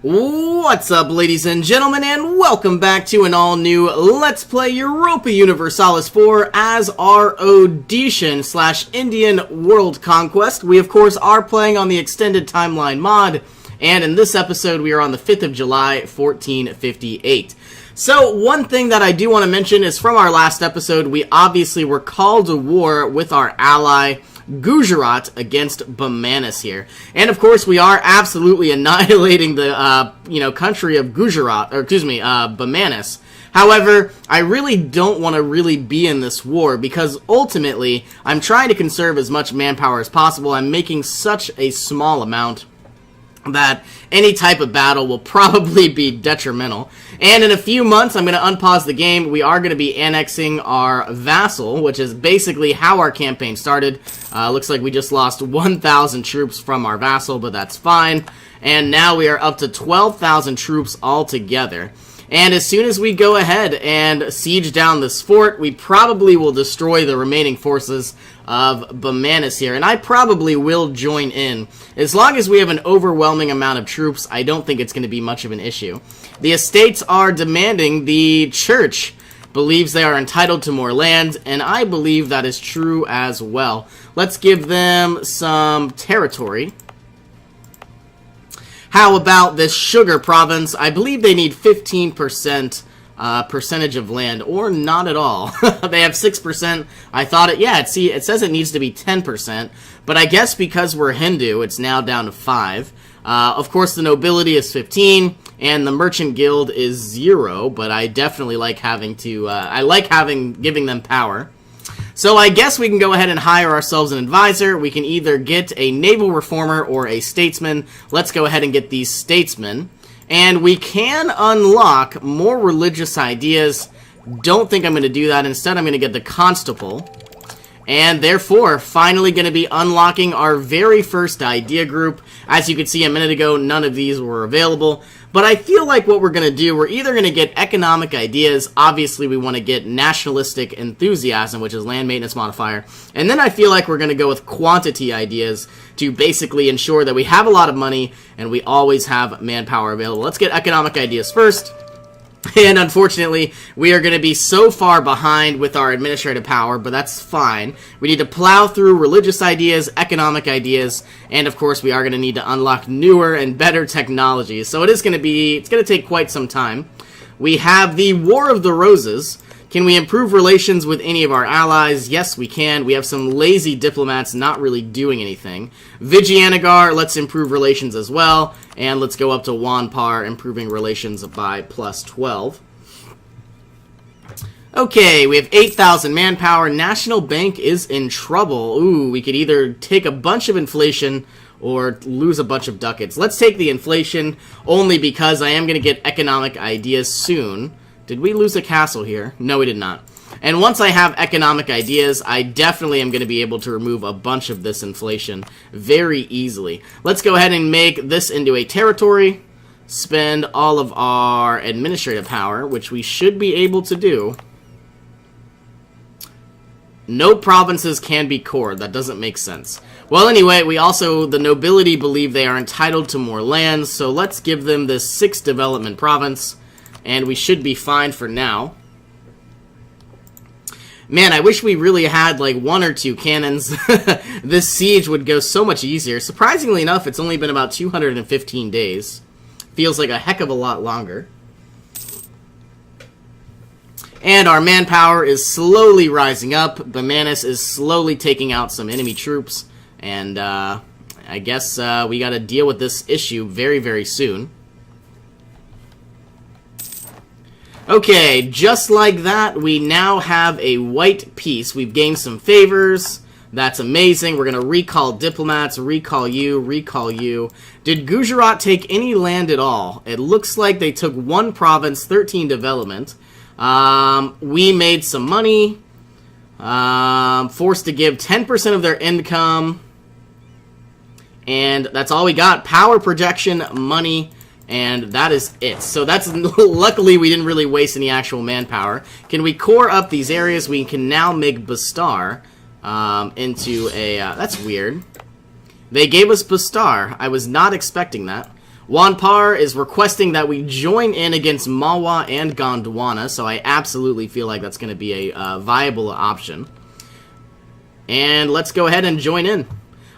What's up, ladies and gentlemen, and welcome back to an all-new Let's Play Europa Universalis 4 as our Audition / Indian World Conquest. We, of course, are playing on the Extended Timeline mod, and in this episode, we are on the 5th of July, 1458. So, one thing that I do want to mention is from our last episode, we obviously were called to war with our ally, Gujarat, against Bamanis here. And of course, we are absolutely annihilating the, country of Bamanis. However, I really don't want to really be in this war because ultimately, I'm trying to conserve as much manpower as possible. I'm making such a small amount that any type of battle will probably be detrimental. And in a few months, I'm going to unpause the game. We are going to be annexing our vassal, which is basically how our campaign started. Looks like we just lost 1,000 troops from our vassal, but that's fine. And now we are up to 12,000 troops altogether. And as soon as we go ahead and siege down this fort, we probably will destroy the remaining forces of Bamanis here. And I probably will join in. As long as we have an overwhelming amount of troops, I don't think it's going to be much of an issue. The estates are demanding the church believes they are entitled to more land, and I believe that is true as well. Let's give them some territory. How about this sugar province? I believe they need 15% percentage of land, or not at all. They have 6%. I thought it says it needs to be 10%, but I guess because we're Hindu, it's now down to 5. Of course, the nobility is 15, and the merchant guild is 0, but I definitely like having giving them power. So I guess we can go ahead and hire ourselves an advisor. We can either get a naval reformer or a statesman. Let's go ahead and get these statesmen. And we can unlock more religious ideas. Don't think I'm going to do that. Instead, I'm going to get the constable. And therefore, finally going to be unlocking our very first idea group. As you could see a minute ago, none of these were available. But I feel like what we're going to do, we're either going to get economic ideas. Obviously, we want to get nationalistic enthusiasm, which is land maintenance modifier. And then I feel like we're going to go with quantity ideas to basically ensure that we have a lot of money and we always have manpower available. Let's get economic ideas first. And unfortunately, we are going to be so far behind with our administrative power, but that's fine. We need to plow through religious ideas, economic ideas, and of course we are going to need to unlock newer and better technologies. So it's going to take quite some time. We have the War of the Roses. Can we improve relations with any of our allies? Yes, we can. We have some lazy diplomats not really doing anything. Vijayanagar, let's improve relations as well. And let's go up to Wanpar, improving relations by plus 12. Okay, we have 8,000 manpower. National Bank is in trouble. Ooh, we could either take a bunch of inflation or lose a bunch of ducats. Let's take the inflation, only because I am going to get economic ideas soon. Did we lose a castle here? No, we did not. And once I have economic ideas, I definitely am going to be able to remove a bunch of this inflation very easily. Let's go ahead and make this into a territory, spend all of our administrative power, which we should be able to do. No provinces can be cored. That doesn't make sense. Well, anyway, the nobility believe they are entitled to more lands, so let's give them this 6th development province. And we should be fine for now. Man, I wish we really had like 1 or 2 cannons. This siege would go so much easier. Surprisingly enough, it's only been about 215 days. Feels like a heck of a lot longer. And our manpower is slowly rising up. Bamanis is slowly taking out some enemy troops. And I guess we got to deal with this issue very, very soon. Okay, just like that, we now have a white peace. We've gained some favors. That's amazing. We're going to recall diplomats, recall you, recall you. Did Gujarat take any land at all? It looks like they took 1 province, 13 development. We made some money. Forced to give 10% of their income. And that's all we got. Power projection, money. And that is it. So that's luckily we didn't really waste any actual manpower. Can we core up these areas? We can now make Bastar into a... that's weird. They gave us Bastar. I was not expecting that. Wanpar is requesting that we join in against Malwa and Gondwana, so I absolutely feel like that's going to be a viable option. And let's go ahead and join in.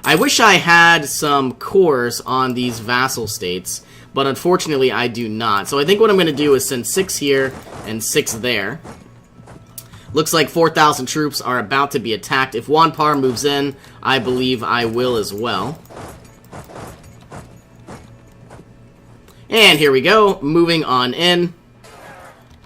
I wish I had some cores on these vassal states, but unfortunately I do not. So I think what I'm going to do is send 6 here and 6 there. Looks like 4,000 troops are about to be attacked. If Wanpar moves in, I believe I will as well. And here we go, moving on in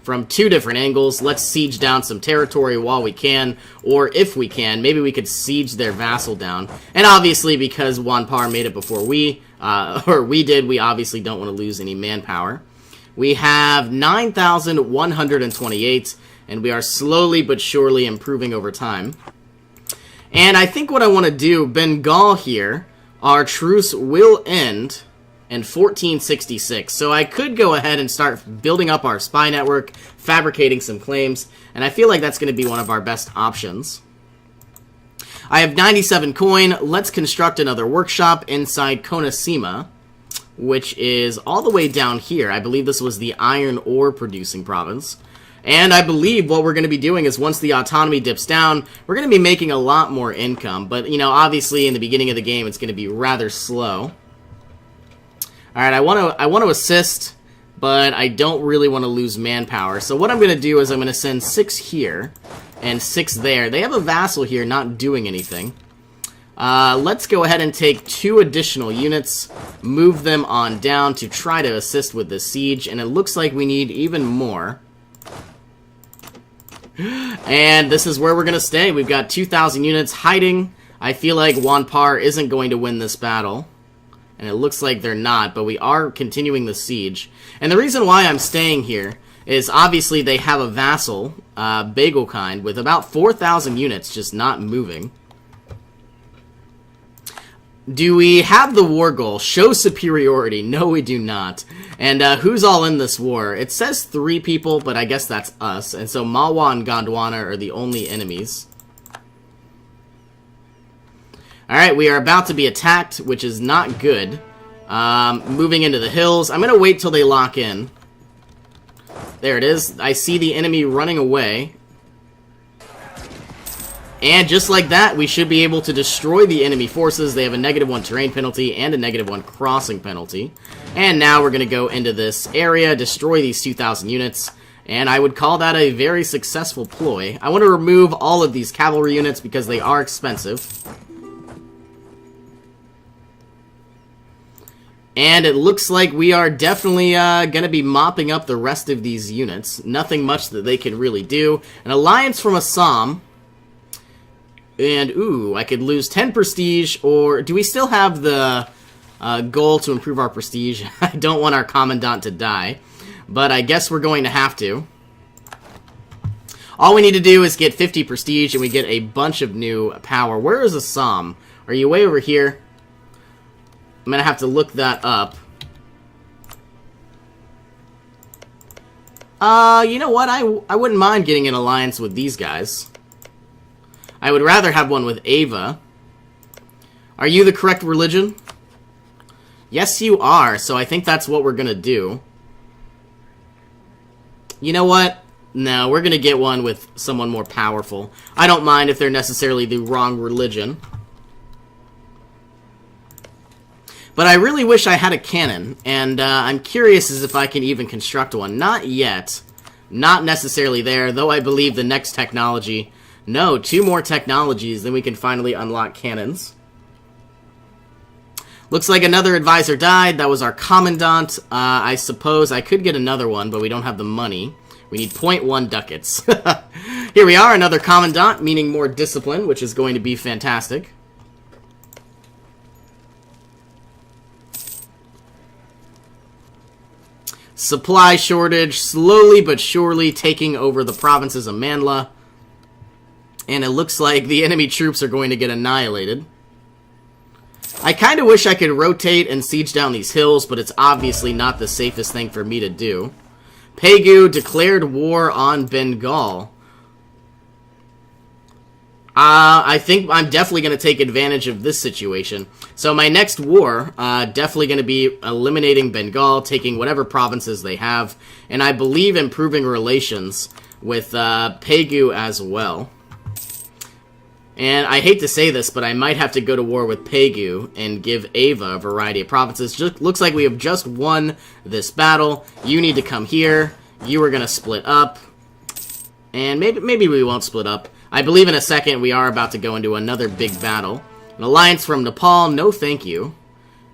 from 2 different angles. Let's siege down some territory while we can, or if we can, maybe we could siege their vassal down. And obviously, because Wanpar made it before we did, we obviously don't want to lose any manpower. We have 9,128, and we are slowly but surely improving over time. And I think what I want to do, Bengal here, our truce will end in 1466. So I could go ahead and start building up our spy network, fabricating some claims, and I feel like that's going to be one of our best options. I have 97 coin. Let's construct another workshop inside Konosima, which is all the way down here. I believe this was the iron ore producing province. And I believe what we're going to be doing is once the autonomy dips down, we're going to be making a lot more income. But, you know, obviously in the beginning of the game, it's going to be rather slow. Alright, I want to assist, but I don't really want to lose manpower. So what I'm going to do is I'm going to send 6 here and 6 there. They have a vassal here not doing anything. Let's go ahead and take 2 additional units, move them on down to try to assist with the siege, and it looks like we need even more. And this is where we're going to stay. We've got 2,000 units hiding. I feel like Wanpar isn't going to win this battle. And it looks like they're not, but we are continuing the siege. And the reason why I'm staying here is obviously they have a vassal, Bagelkind, with about 4,000 units just not moving. Do we have the war goal? Show superiority. No, we do not. And who's all in this war? It says 3 people, but I guess that's us. And so Malwa and Gondwana are the only enemies. Alright, we are about to be attacked, which is not good. Moving into the hills. I'm going to wait till they lock in. There it is. I see the enemy running away. And just like that, we should be able to destroy the enemy forces. They have a -1 terrain penalty and a -1 crossing penalty. And now we're going to go into this area, destroy these 2,000 units. And I would call that a very successful ploy. I want to remove all of these cavalry units because they are expensive. And it looks like we are definitely going to be mopping up the rest of these units. Nothing much that they can really do. An alliance from Assam. And, ooh, I could lose 10 prestige, or do we still have the goal to improve our prestige? I don't want our commandant to die, but I guess we're going to have to. All we need to do is get 50 prestige, and we get a bunch of new power. Where is Assam? Are you way over here? I'm going to have to look that up. You know what? I wouldn't mind getting an alliance with these guys. I would rather have one with Ava. Are you the correct religion? Yes, you are, so I think that's what we're going to do. You know what? No, we're going to get one with someone more powerful. I don't mind if they're necessarily the wrong religion. But I really wish I had a cannon, and I'm curious as if I can even construct one. Not yet. Not necessarily there, though I believe the next technology... No, 2 more technologies, then we can finally unlock cannons. Looks like another advisor died. That was our commandant. I suppose I could get another one, but we don't have the money. We need 0.1 ducats. Here we are, another commandant, meaning more discipline, which is going to be fantastic. Supply shortage, slowly but surely taking over the provinces of Manla. And it looks like the enemy troops are going to get annihilated. I kind of wish I could rotate and siege down these hills, but it's obviously not the safest thing for me to do. Pegu declared war on Bengal. I think I'm definitely going to take advantage of this situation. So my next war, definitely going to be eliminating Bengal, taking whatever provinces they have, and I believe improving relations with Pegu as well. And I hate to say this, but I might have to go to war with Pegu and give Ava a variety of provinces. Just looks like we have just won this battle. You need to come here. You are going to split up. And maybe we won't split up. I believe in a second we are about to go into another big battle. An alliance from Nepal, no thank you.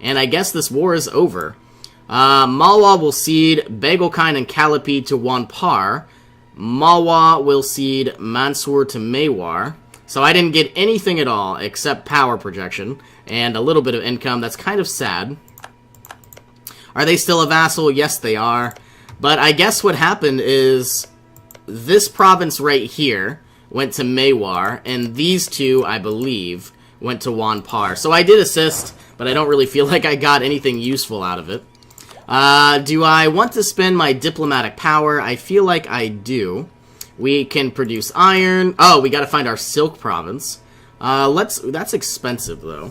And I guess this war is over. Malwa will cede Bagelkine and Kalipi to Wanpar. Malwa will cede Mansoor to Mewar. So I didn't get anything at all except power projection and a little bit of income. That's kind of sad. Are they still a vassal? Yes, they are. But I guess what happened is this province right here went to Mewar, and these two, I believe, went to Wanpar. So I did assist, but I don't really feel like I got anything useful out of it. Do I want to spend my diplomatic power? I feel like I do. We can produce iron. Oh, we gotta find our silk province. That's expensive, though.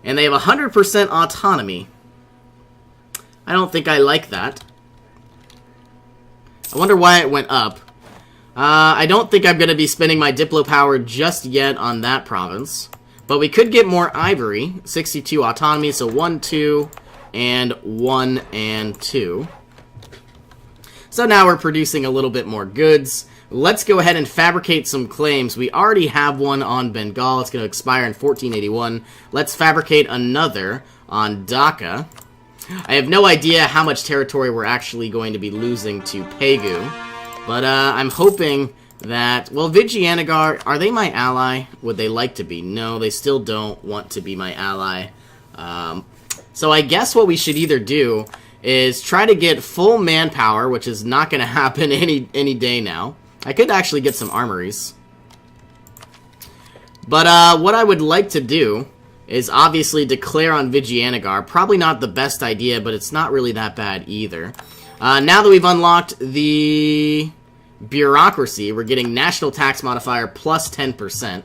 And they have 100% autonomy. I don't think I like that. I wonder why it went up. I don't think I'm gonna be spending my diplo power just yet on that province. But we could get more ivory. 62 autonomy, so 1, 2, and 1 and 2. So now we're producing a little bit more goods. Let's go ahead and fabricate some claims. We already have one on Bengal. It's going to expire in 1481. Let's fabricate another on Dhaka. I have no idea how much territory we're actually going to be losing to Pegu. But I'm hoping that... Well, Vijayanagar, are they my ally? Would they like to be? No, they still don't want to be my ally. So I guess what we should either do is try to get full manpower, which is not going to happen any day now. I could actually get some armories. But what I would like to do is obviously declare on Vijayanagar. Probably not the best idea, but it's not really that bad either. Now that we've unlocked the bureaucracy, we're getting national tax modifier plus 10%.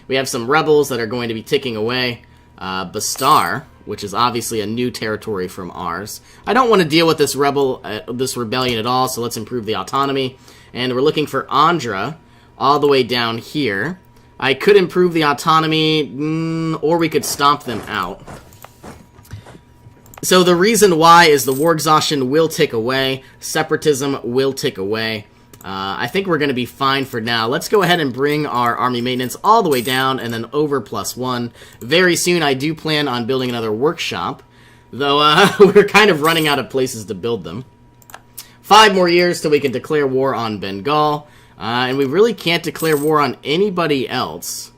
We have some rebels that are going to be ticking away. Bastar, which is obviously a new territory from ours. I don't want to deal with this rebellion at all, so let's improve the autonomy. And we're looking for Andhra all the way down here. I could improve the autonomy, or we could stomp them out. So the reason why is the war exhaustion will tick away, separatism will tick away. I think we're going to be fine for now. Let's go ahead and bring our army maintenance all the way down and then over +1. Very soon I do plan on building another workshop, though we're kind of running out of places to build them. 5 more years till we can declare war on Bengal, and we really can't declare war on anybody else.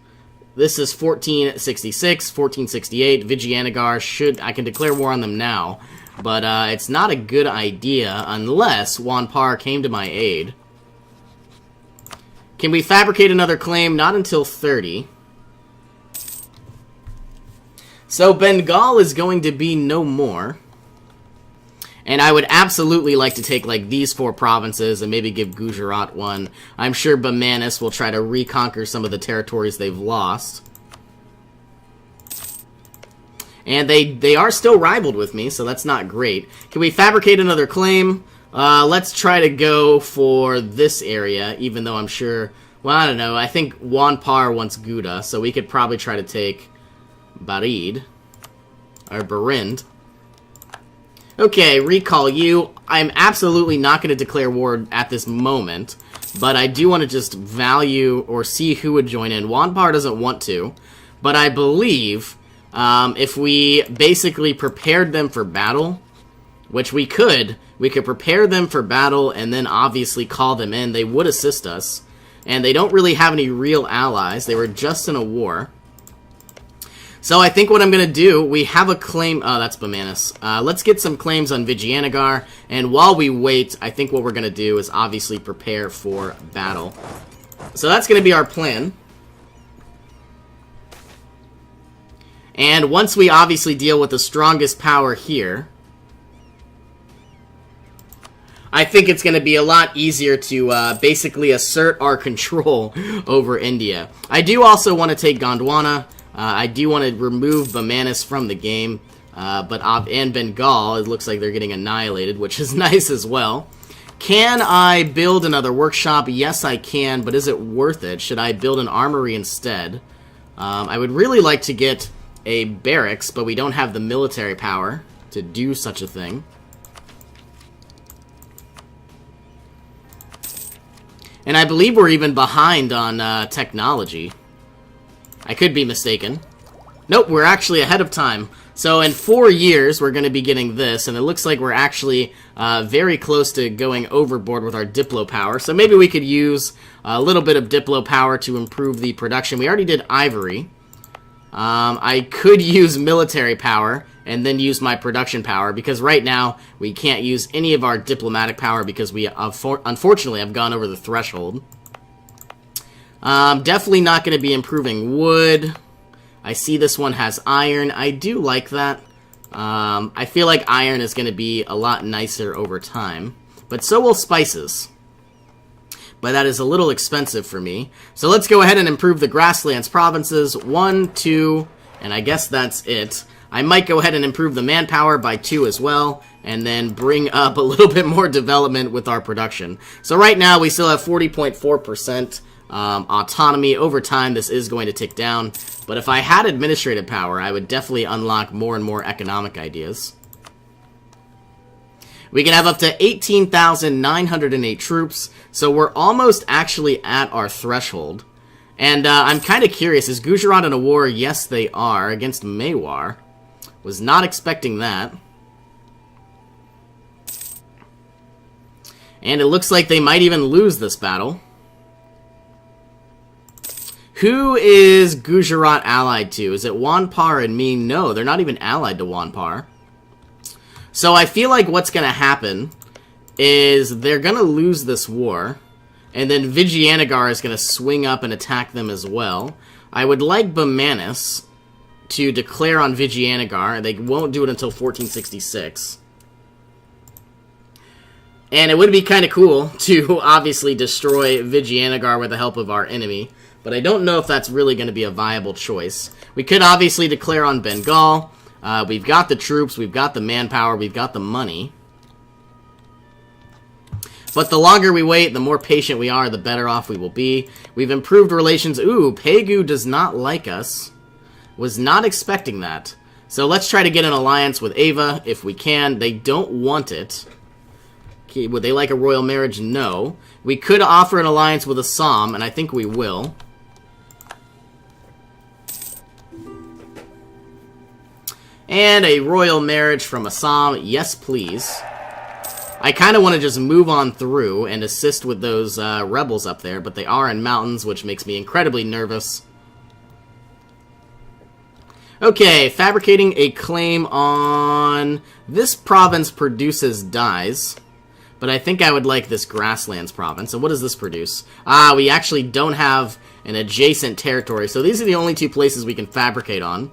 This is 1466, 1468, Vijayanagar. I can declare war on them now, but it's not a good idea unless Wanpar came to my aid. Can we fabricate another claim? Not until 30. So Bengal is going to be no more. And I would absolutely like to take like these 4 provinces and maybe give Gujarat one. I'm sure Bamanis will try to reconquer some of the territories they've lost. And they are still rivaled with me, so that's not great. Can we fabricate another claim? Let's try to go for this area, even though I'm sure... Well, I don't know. I think Wanpar wants Gouda, so we could probably try to take Barid. Or Barind. Okay, recall you. I'm absolutely not going to declare war at this moment, but I do want to just value or see who would join in. Wanpar doesn't want to, but I believe if we basically prepared them for battle, which we could prepare them for battle and then obviously call them in. They would assist us, and they don't really have any real allies. They were just in a war. So I think what I'm going to do, we have a claim... Oh, that's Bamanis. Let's get some claims on Vijayanagar, and while we wait, I think what we're going to do is obviously prepare for battle. So that's going to be our plan. And once we obviously deal with the strongest power here... I think it's going to be a lot easier to basically assert our control over India. I do also want to take Gondwana. I do want to remove Bamanis from the game. And Bengal, it looks like they're getting annihilated, which is nice as well. Can I build another workshop? Yes, I can, but is it worth it? Should I build an armory instead? I would really like to get a barracks, but we don't have the military power to do such a thing. And I believe we're even behind on technology. I could be mistaken. Nope, we're actually ahead of time. So in 4 years, we're going to be getting this, and it looks like we're actually very close to going overboard with our Diplo power. So maybe we could use a little bit of Diplo power to improve the production. We already did ivory. I could use military power and then use my production power, because right now we can't use any of our diplomatic power because we unfortunately have gone over the threshold. Definitely not going to be improving wood. I see this one has iron. I do like that. I feel like iron is going to be a lot nicer over time. But so will spices. But that is a little expensive for me. So let's go ahead and improve the grasslands provinces. 1, 2, and I guess that's it. I might go ahead and improve the manpower by 2 as well, and then bring up a little bit more development with our production. So right now we still have 40.4% autonomy. Over time this is going to tick down, but if I had administrative power, I would definitely unlock more and more economic ideas. We can have up to 18,908 troops, so we're almost actually at our threshold. And I'm kind of curious, is Gujarat in a war? Yes, they are, against Mewar. Was not expecting that. And it looks like they might even lose this battle. Who is Gujarat allied to? Is it Wanpar and me? No, they're not even allied to Wanpar. So I feel like what's going to happen is they're going to lose this war, and then Vijayanagar is going to swing up and attack them as well. I would like Bamanis to declare on Vijayanagar. They won't do it until 1466. And it would be kind of cool to obviously destroy Vijayanagar with the help of our enemy, but I don't know if that's really going to be a viable choice. We could obviously declare on Bengal. We've got the troops, we've got the manpower, we've got the money. But the longer we wait, the more patient we are, the better off we will be. We've improved relations. Ooh, Pegu does not like us. Was not expecting that. So let's try to get an alliance with Ava if we can. They don't want it. Okay, would they like a royal marriage? No. We could offer an alliance with Assam, and I think we will. And a royal marriage from Assam. Yes, please. I kind of want to just move on through and assist with those rebels up there, but they are in mountains, which makes me incredibly nervous. Okay, fabricating a claim on... This province produces dyes, but I think I would like this grasslands province. And what does this produce? Ah, we actually don't have an adjacent territory, so these are the only two places we can fabricate on.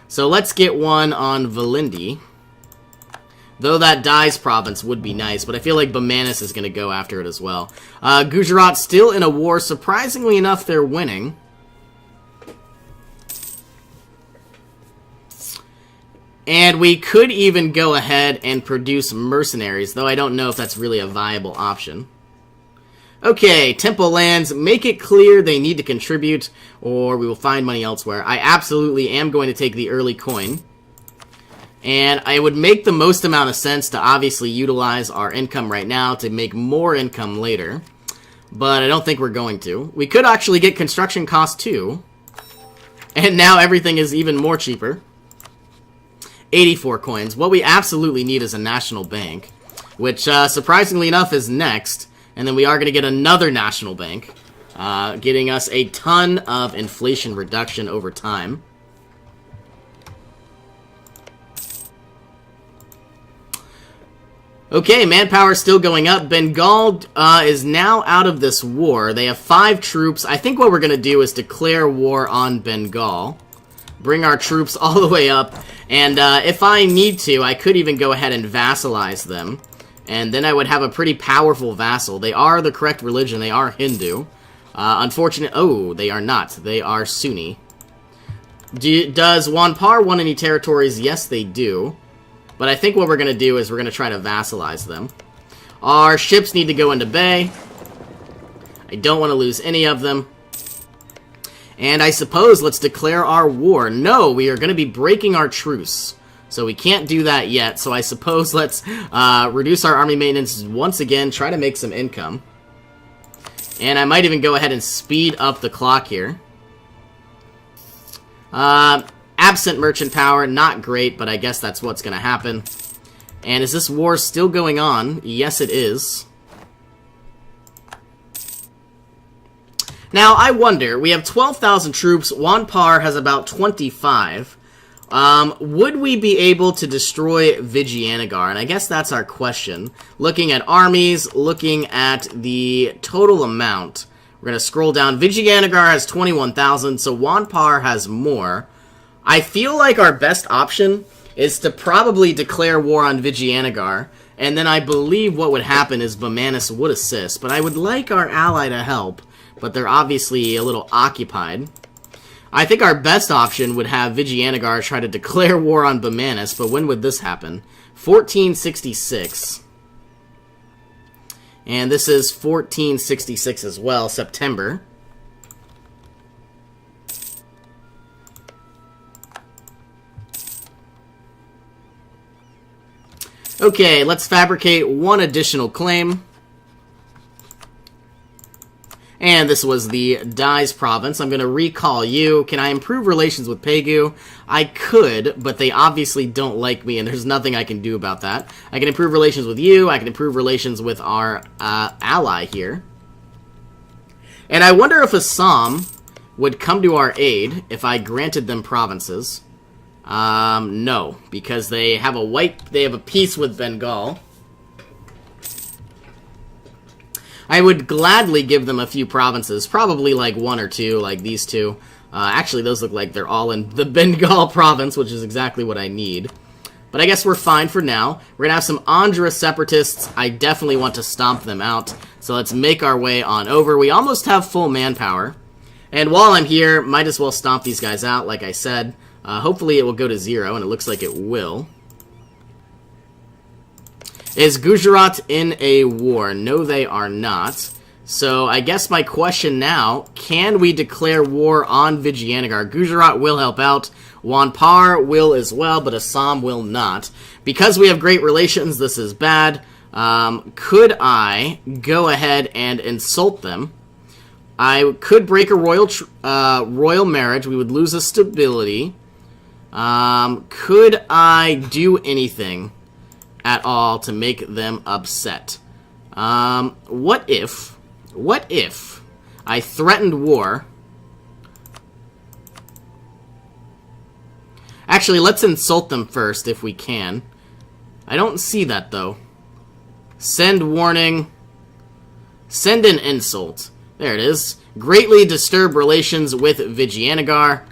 So let's get one on Valindi. Though that dyes province would be nice, but I feel like Bamanis is going to go after it as well. Gujarat still in a war. Surprisingly enough, they're winning. And we could even go ahead and produce mercenaries, though I don't know if that's really a viable option. Okay, Temple lands, make it clear they need to contribute, or we will find money elsewhere. I absolutely am going to take the early coin. And it would make the most amount of sense to obviously utilize our income right now to make more income later. But I don't think we're going to. We could actually get construction costs too. And now everything is even more cheaper. 84 coins. What we absolutely need is a national bank, which surprisingly enough is next. And then we are going to get another national bank, getting us a ton of inflation reduction over time. Okay, manpower is still going up. Bengal is now out of this war. They have 5 troops. I think what we're going to do is declare war on Bengal. Bring our troops all the way up. And if I need to, I could even go ahead and vassalize them. And then I would have a pretty powerful vassal. They are the correct religion. They are Hindu. Unfortunate. Oh, they are not. They are Sunni. Does Wanpar want any territories? Yes, they do. But I think what we're going to do is we're going to try to vassalize them. Our ships need to go into bay. I don't want to lose any of them. And I suppose let's declare our war. No, we are going to be breaking our truce. So we can't do that yet. So I suppose let's reduce our army maintenance once again. Try to make some income. And I might even go ahead and speed up the clock here. Absent merchant power, not great, but I guess that's what's going to happen. And is this war still going on? Yes, it is. Now, I wonder, we have 12,000 troops, Wanpar has about 25. Would we be able to destroy Vijayanagara? And I guess that's our question. Looking at armies, looking at the total amount, we're going to scroll down. Vijayanagara has 21,000, so Wanpar has more. I feel like our best option is to probably declare war on Vijayanagara, and then I believe what would happen is Bamanis would assist, but I would like our ally to help, but they're obviously a little occupied. I think our best option would have Vijayanagara try to declare war on Bamanis, but when would this happen? 1466. And this is 1466 as well, September. Okay, let's fabricate one additional claim. And this was the Dais province. I'm going to recall you. Can I improve relations with Pegu? I could, but they obviously don't like me, and there's nothing I can do about that. I can improve relations with you. I can improve relations with our ally here. And I wonder if Assam would come to our aid if I granted them provinces. No, because they have a peace with Bengal. I would gladly give them a few provinces, probably like one or two, like these two. Actually, those look like they're all in the Bengal province, which is exactly what I need. But I guess we're fine for now. We're going to have some Andhra separatists. I definitely want to stomp them out. So let's make our way on over. We almost have full manpower. And while I'm here, might as well stomp these guys out, like I said. Hopefully it will go to 0, and it looks like it will. Is Gujarat in a war? No, they are not. So I guess my question now, can we declare war on Vijayanagara? Gujarat will help out. Wanpar will as well, but Assam will not. Because we have great relations, this is bad. Could I go ahead and insult them? I could break a royal marriage. We would lose a stability. Could I do anything at all to make them upset? What if I threatened war? Actually, let's insult them first if we can. I don't see that though. Send warning. Send an insult. There it is. Greatly disturb relations with Vijayanagara.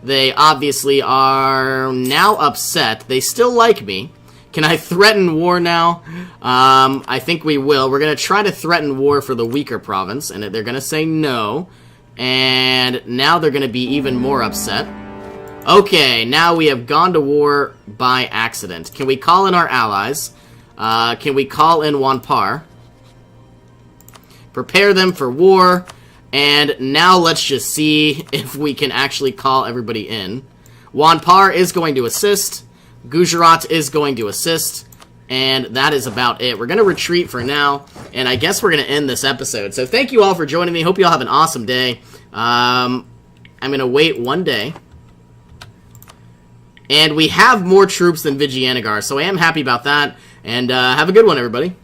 They obviously are now upset. They still like me. Can I threaten war now? I think we will. We're going to try to threaten war for the weaker province, and they're going to say no. And now they're going to be even more upset. Okay, now we have gone to war by accident. Can we call in our allies? Can we call in Wanpar? Prepare them for war. And now let's just see if we can actually call everybody in. Wanpar is going to assist. Gujarat is going to assist. And that is about it. We're going to retreat for now. And I guess we're going to end this episode. So thank you all for joining me. Hope you all have an awesome day. I'm going to wait one day. And we have more troops than Vijayanagara. So I am happy about that. And have a good one, everybody.